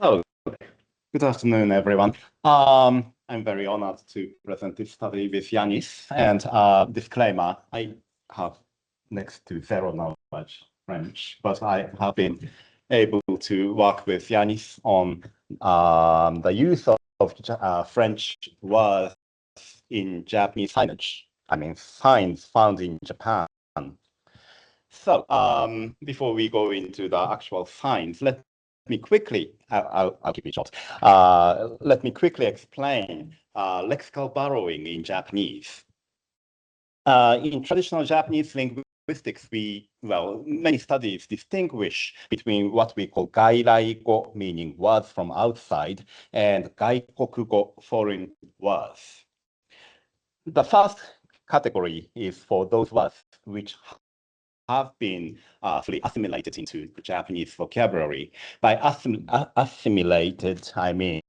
Oh, good afternoon, everyone. I'm very honored to present this study with Yannis. And disclaimer, I have next to zero knowledge French, but I have been able to work with Yannis on the use of French words in Japanese signage. I mean, signs found in Japan. So before we go into the actual signs, let me quickly, I'll keep it short. Let me quickly explain lexical borrowing in Japanese. In traditional Japanese linguistics, many studies distinguish between what we call gairaigo, meaning words from outside, and gaikokugo, foreign words. The first category is for those words which have been fully assimilated into the Japanese vocabulary. By assimilated, I mean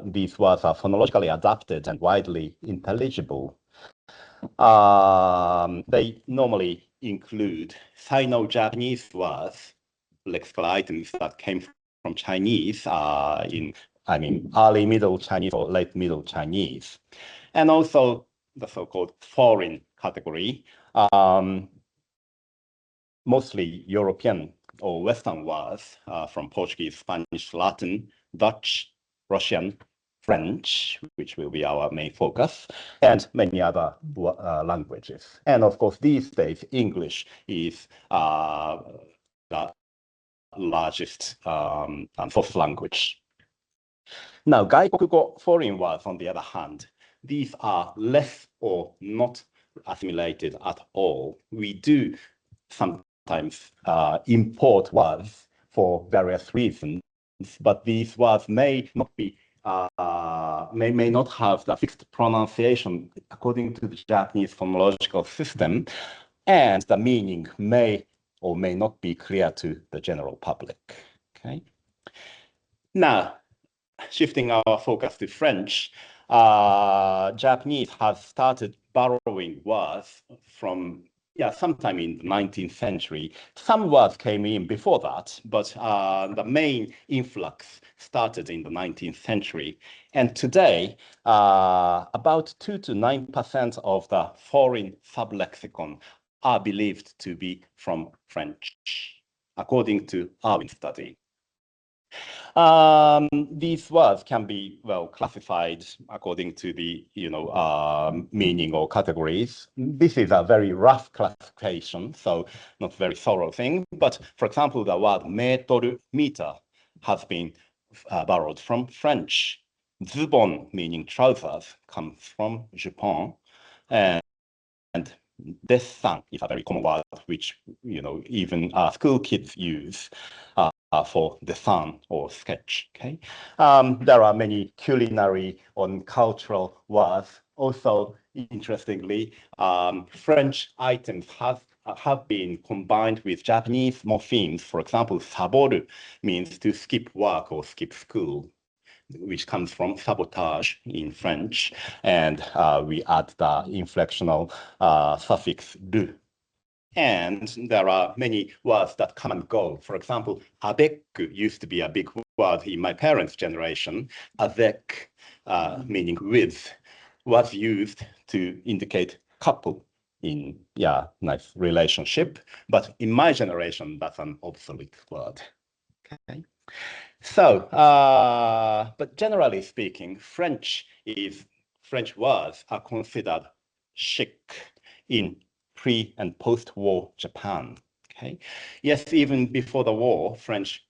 these words are phonologically adapted and widely intelligible. They normally include Sino-Japanese words, lexical items that came from Chinese early Middle Chinese or late Middle Chinese, and also the so-called foreign category. Mostly European or Western words from Portuguese, Spanish, Latin, Dutch, Russian, French, which will be our main focus, and many other languages. And of course, these days, English is the largest fourth language. Now, gaikokugo, foreign words, on the other hand, these are less or not assimilated at all. We do sometimes import words for various reasons, but these words may not be may not have the fixed pronunciation according to the Japanese phonological system, and the meaning may or may not be clear to the general public. Okay. Now, shifting our focus to French, Japanese has started borrowing words from sometime in the 19th century. Some words came in before that, but the main influx started in the 19th century. And today, about 2 to 9% of the foreign sublexicon are believed to be from French, according to Irwin's study. These words can be classified according to the meaning or categories. This is a very rough classification, so not very thorough thing. But for example, the word meter has been borrowed from French. Zubon, meaning trousers, comes from Japan, and dessin is a very common word which even school kids use for dessin or sketch. Okay, there are many culinary and cultural words. Also, interestingly, French items have been combined with Japanese morphemes. For example, saboru means to skip work or skip school, which comes from sabotage in French, and we add the inflectional suffix "du." And there are many words that come and go. For example, avec used to be a big word in my parents' generation. Avec, meaning with, was used to indicate couple in nice relationship. But in my generation, that's an obsolete word. Okay. So, but generally speaking, French words are considered chic in pre- and post-war Japan. Okay, yes, even before the war, French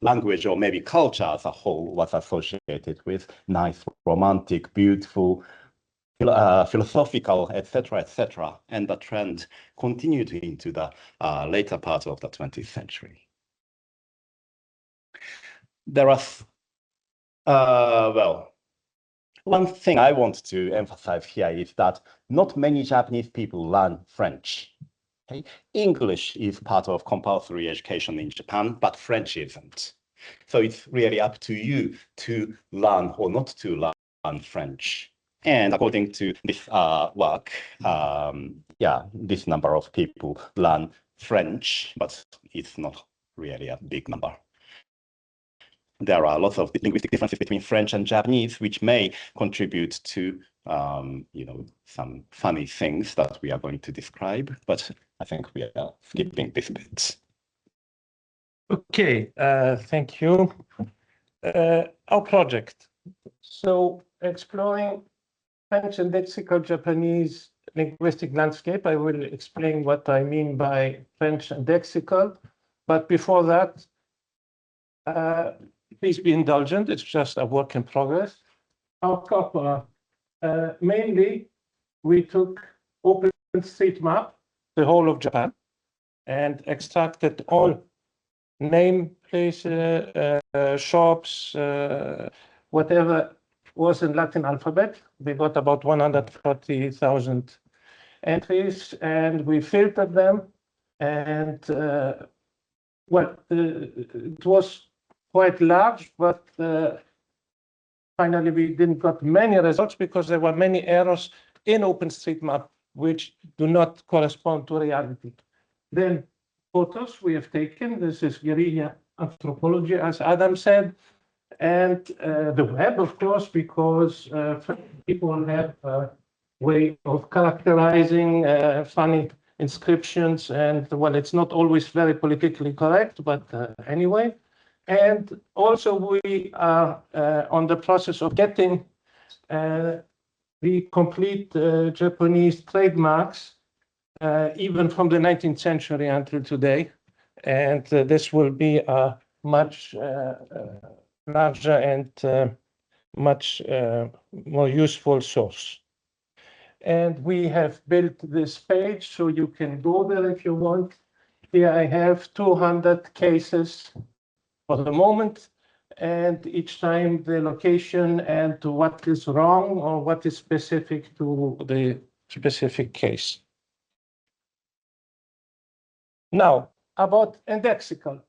language or maybe culture as a whole was associated with nice, romantic, beautiful, philosophical, etc., and the trend continued into the later part of the 20th century. There are, one thing I want to emphasize here is that not many Japanese people learn French. Okay? English is part of compulsory education in Japan, but French isn't. So it's really up to you to learn or not to learn French. And according to this work, this number of people learn French, but it's not really a big number. there are lots of linguistic differences between French and Japanese, which may contribute to some funny things that we are going to describe, but I think we are skipping this bit. Okay, thank you. Our project. So exploring French-indexical Japanese linguistic landscape. I will explain what I mean by French-indexical, but before that, please be indulgent. It's just a work in progress. Our corpora, mainly, we took OpenStreetMap, the whole of Japan, and extracted all name, places, shops, whatever was in Latin alphabet. We got about 140,000 entries, and we filtered them. And it was quite large, but finally we didn't got many results because there were many errors in OpenStreetMap which do not correspond to reality. Then photos we have taken. This is guerrilla anthropology, as Adam said, and the web, of course, because people have a way of characterizing funny inscriptions, and well, it's not always very politically correct, but anyway. And also we are on the process of getting the complete Japanese trademarks, even from the 19th century until today. And this will be a much larger and much more useful source. And we have built this page, so you can go there if you want. Here I have 200 cases for the moment, and each time the location and to what is wrong or what is specific to the specific case. Now, about indexical.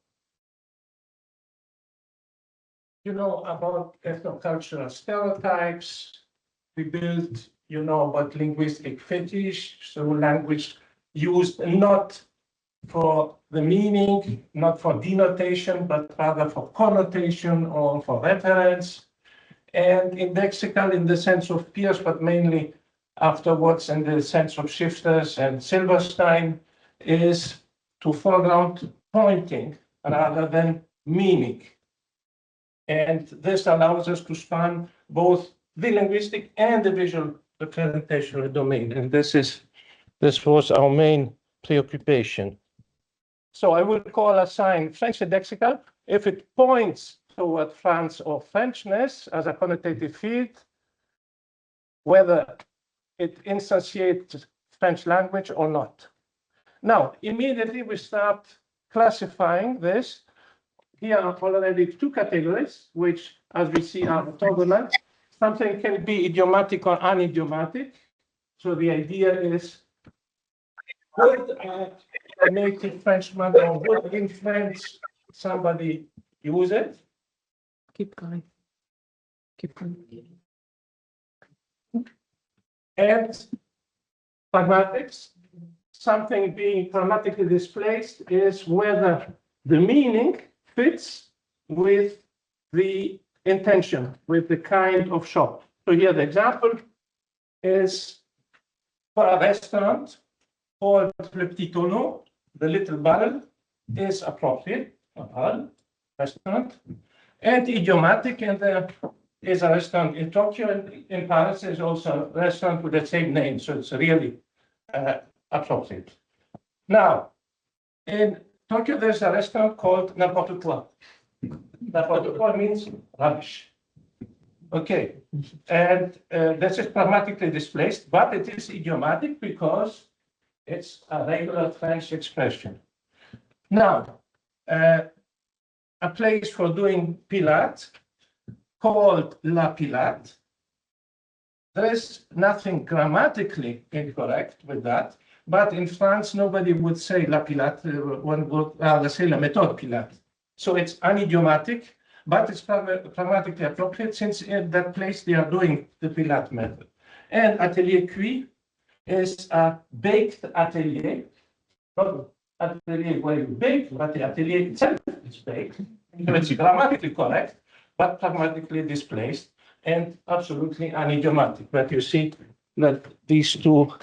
You know about ethnocultural stereotypes. We built, you know, about linguistic fetish, so language used not for the meaning, not for denotation, but rather for connotation or for reference. And indexical in the sense of Pierce, but mainly afterwards in the sense of Shifters and Silverstein, is to foreground pointing rather than meaning. And this allows us to span both the linguistic and the visual representational domain. And this was our main preoccupation. So I would call a sign French-indexical if it points toward France or Frenchness as a connotative field, whether it instantiates French language or not. Now, immediately we start classifying this. Here are already two categories, which, as we see, are orthogonal. Something can be idiomatic or unidiomatic. So the idea is, would a native Frenchman or would in French somebody use it? Keep going. Keep going. And pragmatics, something being pragmatically displaced is whether the meaning fits with the intention, with the kind of shop. So here the example is for a restaurant called Le Petit Tonneau, the little barrel is appropriate, a barrel, restaurant, and idiomatic, and there is a restaurant in Tokyo, and in Paris there's also a restaurant with the same name, so it's really appropriate. Now, in Tokyo, there's a restaurant called N'importe quoi. N'importe quoi means rubbish. Okay, and this is pragmatically displaced, but it is idiomatic because it's a regular French expression. Now, a place for doing Pilates called La Pilate. There is nothing grammatically incorrect with that, but in France, nobody would say La Pilate, one would rather say La Méthode Pilate. So it's unidiomatic, but it's pragmatically appropriate since in that place they are doing the Pilate method. And Atelier Cuit is a baked atelier, not atelier where you bake, but the atelier itself is baked. it's grammatically correct, but pragmatically displaced and absolutely unidiomatic. But you see that these two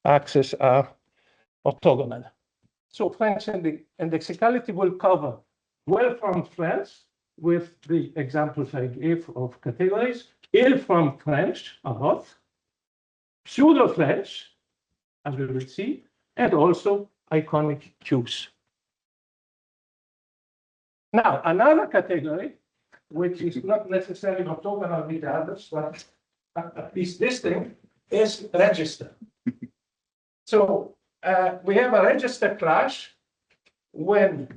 axes are orthogonal. So French indexicality will cover well-formed French with the examples I gave of categories, ill-formed French, a lot, pseudo-French, as we will see, and also iconic cues. Now, another category, which is not necessarily orthogonal with the others, but at least distinct, is register. So we have a register clash when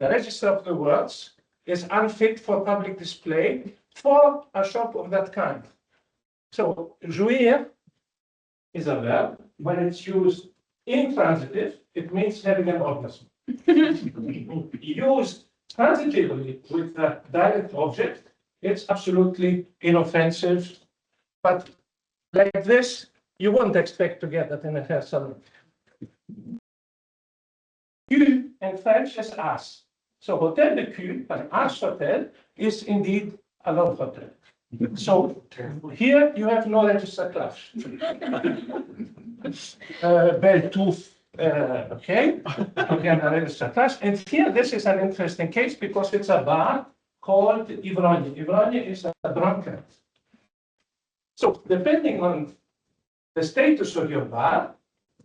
the register of the words is unfit for public display for a shop of that kind. So jouir is a verb. When it's used intransitive, it means having an orgasm. Used transitively with a direct object, it's absolutely inoffensive. But like this, you won't expect to get that in a hair salon. Q in French is as. So Hotel de Q, an as hotel, is indeed a love hotel. So here you have no register clash. Beltooth, okay, again a register clash. And here this is an interesting case because it's a bar called Ivrogne. Ivrogne is a drunkard. So depending on the status of your bar,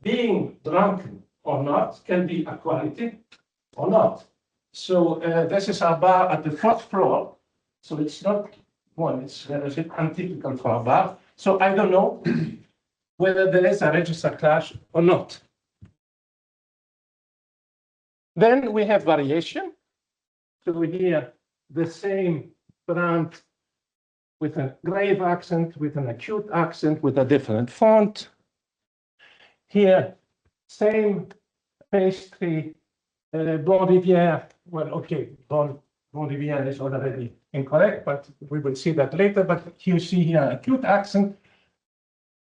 being drunken or not can be a quality or not. So this is our bar at the 4th floor. So it's not one, it's untypical for a bar. So I don't know whether there is a register clash or not. Then we have variation. So here the same brand with a grave accent, with an acute accent, with a different font. Here, same pastry, Bon Rivière. Well, okay, Bon Rivière is already incorrect, but we will see that later. But you see here acute accent,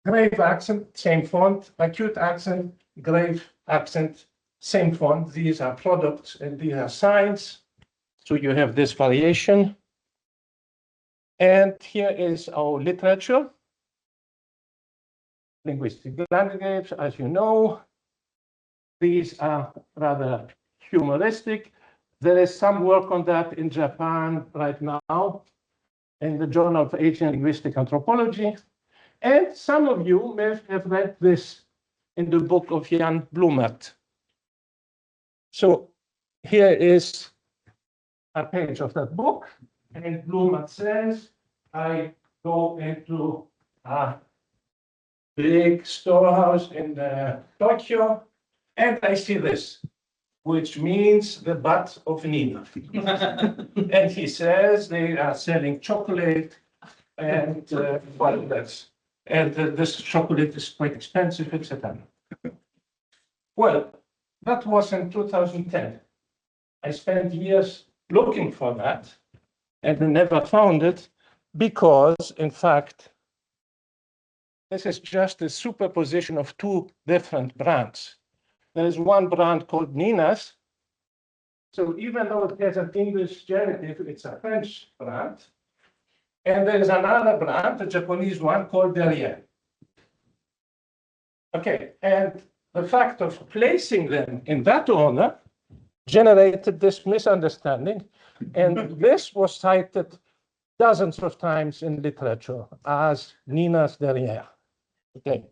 grave accent, same font, acute accent, grave accent, same font. These are products and these are signs. So you have this variation. And here is our literature. Linguistic landscapes, as you know. These are rather humoristic. There is some work on that in Japan right now in the Journal of Asian Linguistic Anthropology. And some of you may have read this in the book of Jan Bloemert. So here is a page of that book. And Bloemert says, I go into a big storehouse in Tokyo, and I see this, which means the butt of Nina. And he says they are selling chocolate, and well, this chocolate is quite expensive, etc. Well, that was in 2010. I spent years looking for that, and I never found it because, in fact, this is just a superposition of two different brands. There is one brand called Nina's. So even though it has an English genitive, it's a French brand. And there is another brand, a Japanese one called Derrière. Okay, and the fact of placing them in that order generated this misunderstanding. And this was cited dozens of times in literature as Nina's Derrière. Okay.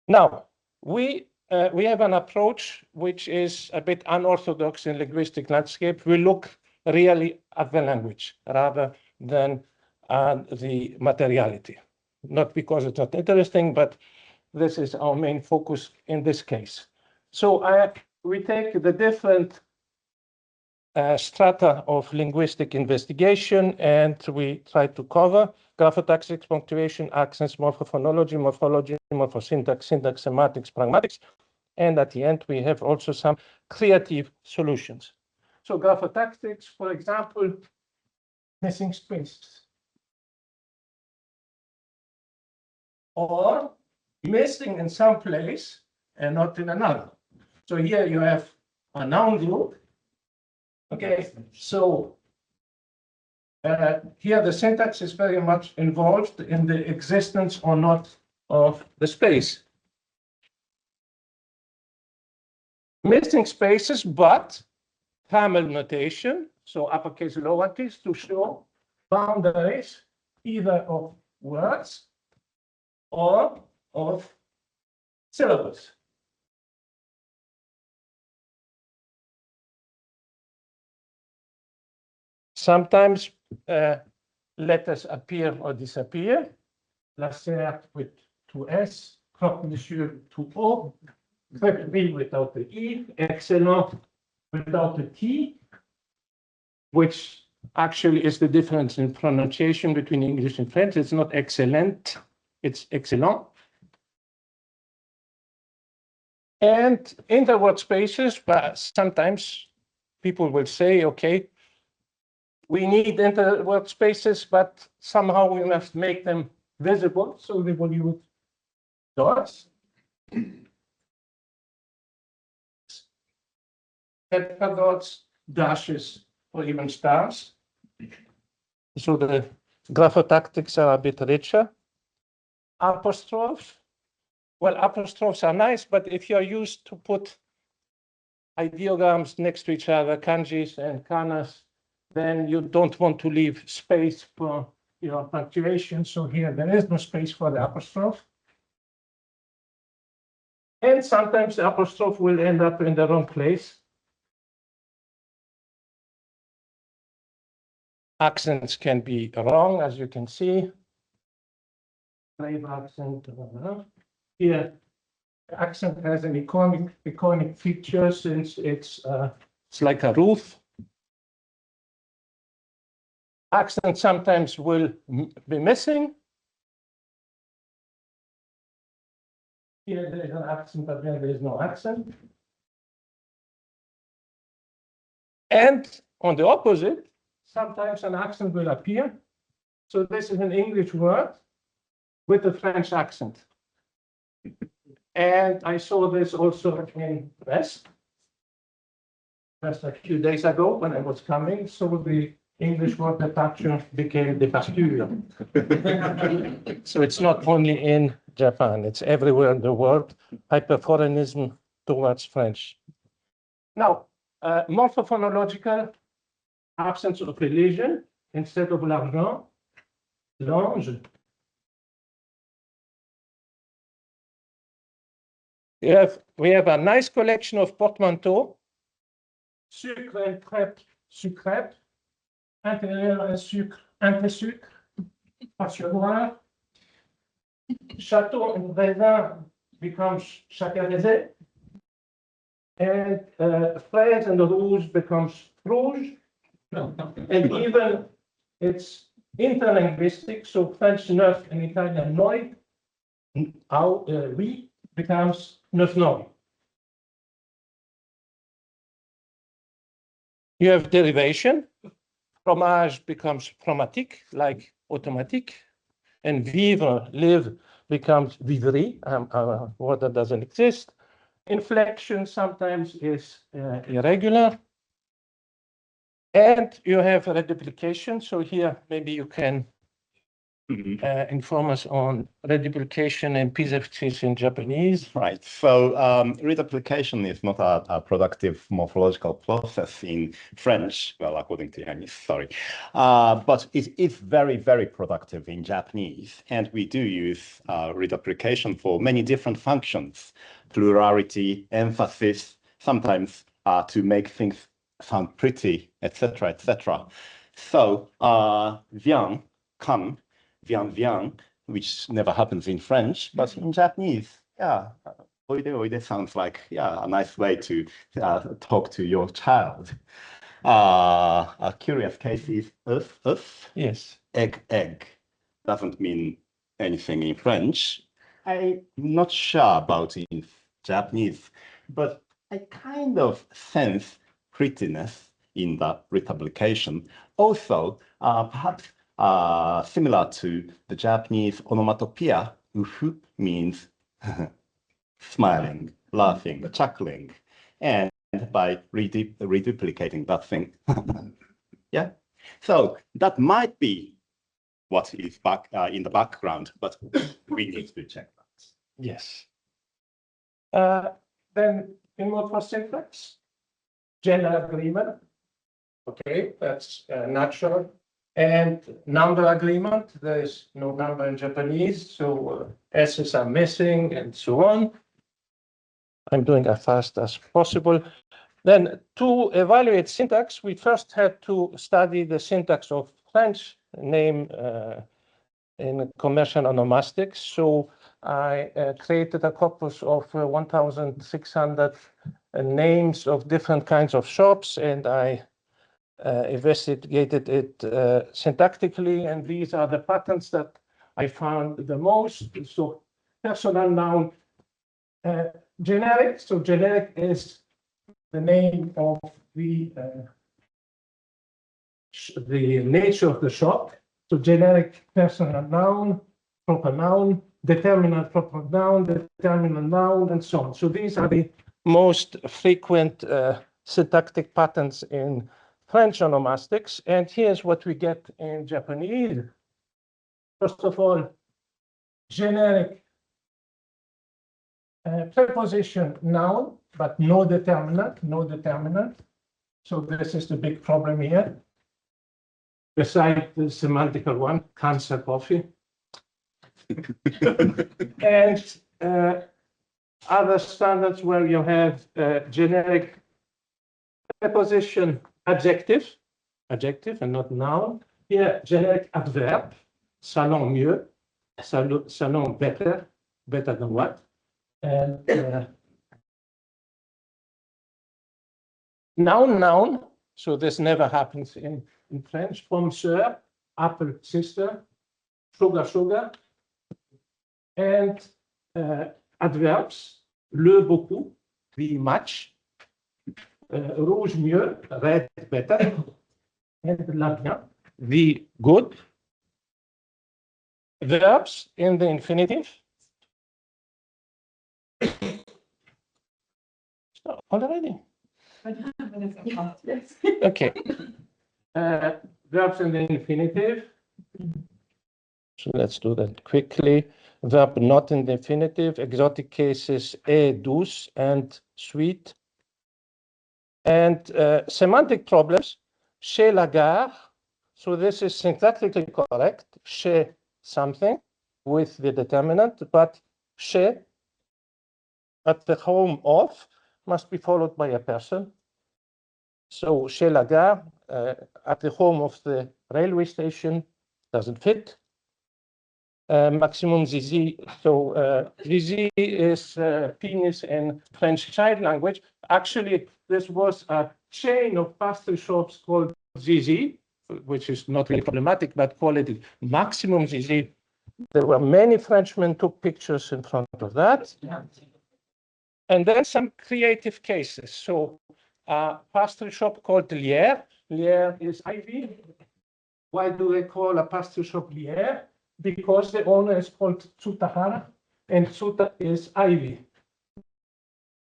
Now, we have an approach which is a bit unorthodox in linguistic landscape. We look really at the language rather than the materiality. Not because it's not interesting, but this is our main focus in this case. So we take the different strata of linguistic investigation, and we try to cover graphotaxics, punctuation, accents, morphophonology, morphology, morphosyntax, syntax, semantics, pragmatics, and at the end we have also some creative solutions. So graphotaxics, for example, missing spaces, or missing in some place and not in another. So here you have a noun group Okay, so here the syntax is very much involved in the existence or not of the space. Missing spaces, but camel notation, so uppercase, lowercase, to show boundaries either of words or of syllables. Sometimes letters appear or disappear. Lacer with 2S, croque monsieur 2O, Crêpe without the E, excellent without the T, which actually is the difference in pronunciation between English and French. It's not excellent, it's excellent. And in the word spaces, but sometimes people will say, okay, we need inter word spaces, but somehow we must make them visible, so we will use dots. Tetra dots, dashes, or even stars. So the graphotactics are a bit richer. Apostrophes. Well, apostrophes are nice, but if you're used to put ideograms next to each other, kanjis and kanas, then you don't want to leave space for your punctuation. So here there is no space for the apostrophe. And sometimes the apostrophe will end up in the wrong place. Accents can be wrong, as you can see. Slave accent. Here, the accent has an iconic feature since it's like a roof. Accent sometimes will be missing. Here there is an accent, but then there is no accent. And on the opposite, sometimes an accent will appear. So this is an English word with a French accent. And I saw this also in West, just a few days ago when I was coming. So the English word departure became departure. So it's not only in Japan, it's everywhere in the world, hyperforeignism towards French. Now, morphophonological absence of elision instead of l'argent, l'ange. We have a nice collection of portmanteaux. Sucre and crêpe, sucrèpe. Intérieur et sucre, sucre. Passion noire. Château and raisin becomes château. And fraise and rouge becomes rouge. And even it's interlinguistic, so French neuf and Italian noi, oui becomes neuf noi. You have derivation. Fromage becomes chromatique, like automatique. And vivre, live, becomes vivre, a word that doesn't exist. Inflection sometimes is irregular. And you have reduplication. So here, maybe you can inform us on reduplication and pisepsis in Japanese. Right. So reduplication is not a productive morphological process in French, well, according to Yannis, sorry. But it is very, very productive in Japanese. And we do use reduplication for many different functions, plurality, emphasis, sometimes to make things sound pretty, etc., etc. So vient, come, vient, which never happens in French, but in Japanese, yeah, oide sounds like, yeah, a nice way to talk to your child. A curious case is us. Yes. Egg. Doesn't mean anything in French. I'm not sure about it in Japanese, but I kind of sense prettiness in the reduplication. Also, perhaps similar to the Japanese onomatopoeia, ufu means smiling, laughing, chuckling. And by reduplicating that thing. Yeah. So that might be what is back in the background, but we need to check that. Yes. Then in morphos syntax, general agreement. Okay, that's natural. And number agreement, there is no number in Japanese, so S's are missing and so on. I'm doing as fast as possible. Then to evaluate syntax, we first had to study the syntax of French name in commercial onomastics. So I created a corpus of 1,600 names of different kinds of shops, and I investigated it syntactically, and these are the patterns that I found the most. So personal noun, generic. So generic is the name of the nature of the shop. So generic personal noun, proper noun, determinant proper noun, determinant noun, and so on. So these are the most frequent syntactic patterns in French onomastics. And here's what we get in Japanese. First of all, generic preposition noun, but no determinant, no determinant. So this is the big problem here. Besides the semantical one, cancer coffee. And other standards where you have generic preposition adjective and not noun. Here, generic adverb, salon mieux, salon better than what? And noun, so this never happens in French. Pomme sœur, apple sister, sugar. And adverbs, le beaucoup, the much, rouge mieux, red better, and la bien, the good. Verbs in the infinitive. Already? Okay. Verbs in the infinitive. So let's do that quickly. Verb not in the infinitive. Exotic cases, douce and sweet. And semantic problems, chez la gare. So this is syntactically correct. Chez something with the determinant, but chez at the home of must be followed by a person. So chez la gare, at the home of the railway station, doesn't fit. Maximum zizi. So zizi is penis in French child language. Actually, this was a chain of pastry shops called zizi, which is not really problematic, but call it maximum zizi. There were many Frenchmen took pictures in front of that. And then some creative cases. So a pastry shop called Lierre. Lierre is ivy. Why do they call a pastry shop Lierre? Because the owner is called Tsutahara, and Tsuta is ivy.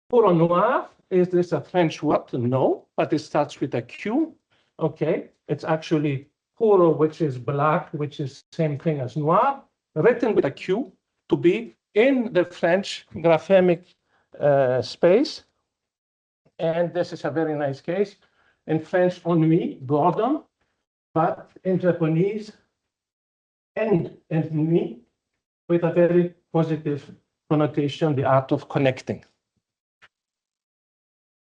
Pour noir, is this a French word? No, but it starts with a Q. Okay, it's actually puro, which is black, which is same thing as noir, written with a Q to be in the French graphemic space. And this is a very nice case. In French, ennui, boredom, but in Japanese, en and nuit, with a very positive connotation, the art of connecting.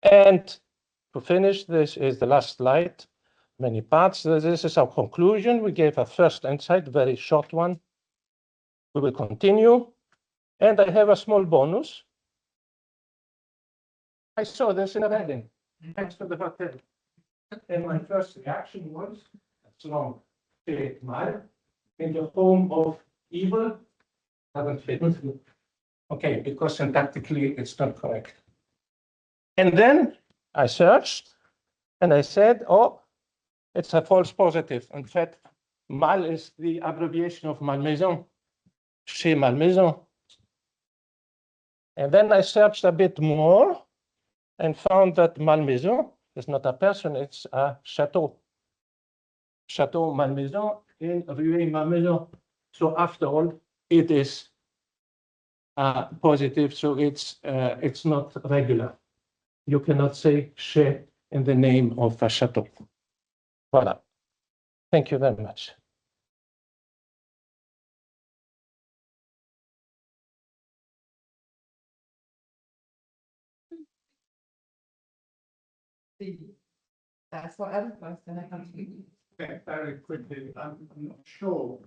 And to finish, this is the last slide, many parts. This is our conclusion. We gave a first insight, very short one. We will continue. And I have a small bonus. I saw this in a wedding next to the hotel. And my first reaction was, that's long, mal, in the home of evil, doesn't fit. Okay, because syntactically it's not correct. And then I searched and I said, oh, it's a false positive. In fact, mal is the abbreviation of malmaison, chez malmaison. And then I searched a bit more and found that Malmaison is not a person, it's a chateau. Chateau Malmaison in Rue Malmaison. So after all, it is positive, so it's not regular. You cannot say chez in the name of a chateau. Voilà. Thank you very much. That's what everyone's going to have to do. Very quickly, I'm not sure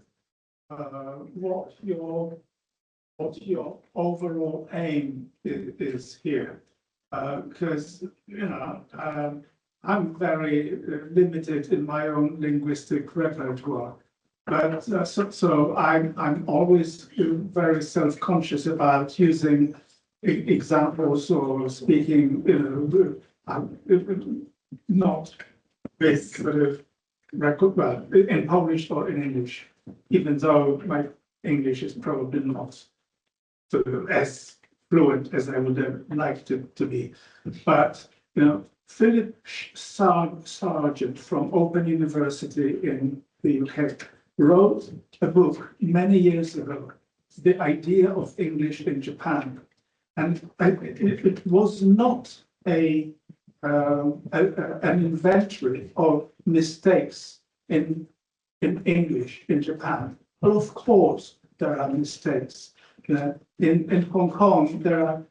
what your overall aim is here, because I'm very limited in my own linguistic repertoire, but so I'm always very self-conscious about using examples or speaking, not with sort of record, well, in Polish or in English, even though my English is probably not sort of as fluent as I would have liked it to be. But, Philip Sargent from Open University in the UK wrote a book many years ago, The Idea of English in Japan. And it was not an inventory of mistakes in English in Japan. But of course, there are mistakes. In Hong Kong, there are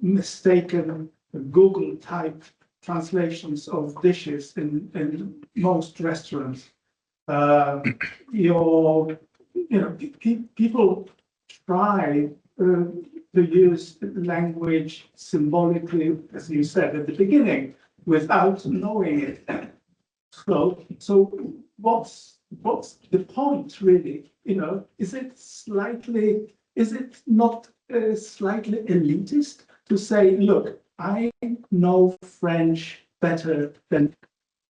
mistaken Google-type translations of dishes in most restaurants. People try to use language symbolically, as you said at the beginning, without knowing it. So what's the point, really? Is it not slightly elitist to say, look, I know French better than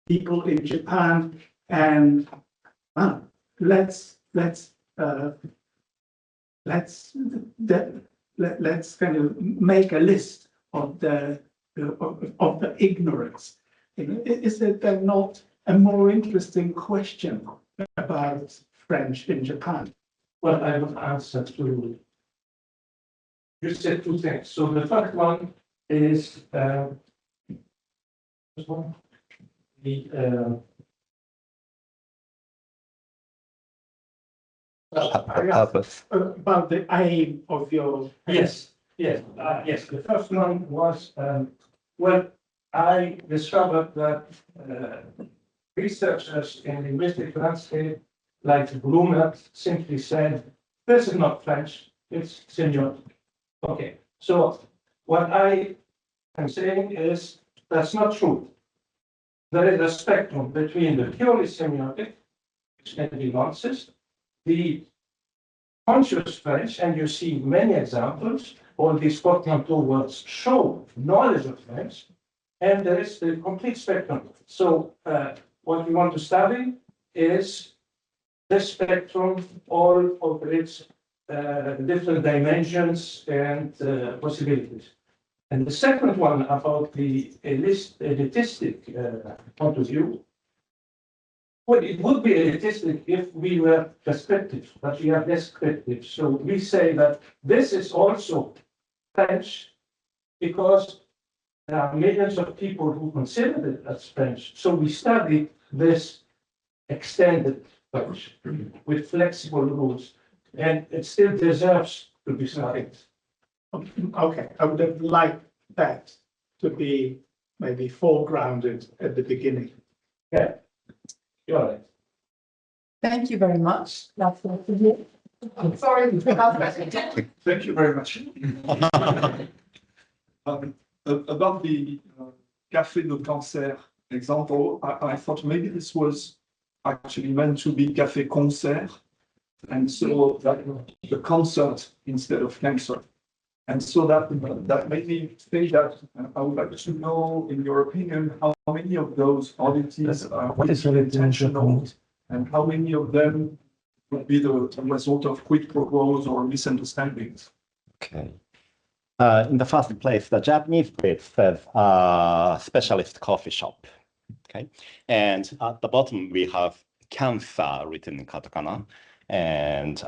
people in Japan, and let's kind of make a list of the ignorance. Is it then not a more interesting question about French in Japan? Well, I will answer to. You said two things. So the first one is the Purpose. About the aim of your... Yes. The first one was I discovered that researchers in linguistic landscape like Blumert simply said, this is not French, it's semiotic. Okay, so what I am saying is that's not true. There is a spectrum between the purely semiotic, which can be nonsense, the conscious French, and you see many examples, all these portmanteau words show knowledge of French, and there is the complete spectrum. So what we want to study is this spectrum, all of its different dimensions and possibilities. And the second one about the elitistic point of view, well, it would be elitistic if we were prescriptive, but we are descriptive. So we say that this is also French because there are millions of people who consider it as French. So we study this extended French with flexible rules, and it still deserves to be studied. Okay, I would have liked that to be maybe foregrounded at the beginning. Yeah, you're right. Thank you very much. That's all for you. I'm sorry. Thank you very much. About the Café de Cancer example, I thought maybe this was actually meant to be Café Concert, and so that the concert instead of cancer. And so that made me think that I would like to know, in your opinion, how many of those oddities are intentional, and how many of them would be the result of quid pro quos or misunderstandings? Okay. In the first place, the Japanese bit says specialist coffee shop. Okay, and at the bottom we have cancer written in katakana, and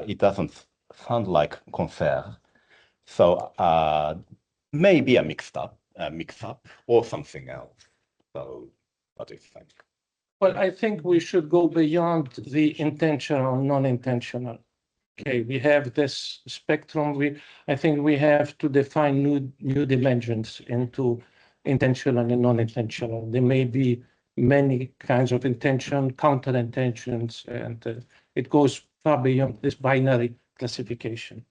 it doesn't sound like concert. So maybe a mix-up or something else. So what do you think? Well, I think we should go beyond the intentional, non-intentional. Okay, we have this spectrum. I think we have to define new dimensions into intentional and non-intentional. There may be many kinds of intention, counter intentions, and it goes far beyond this binary classification.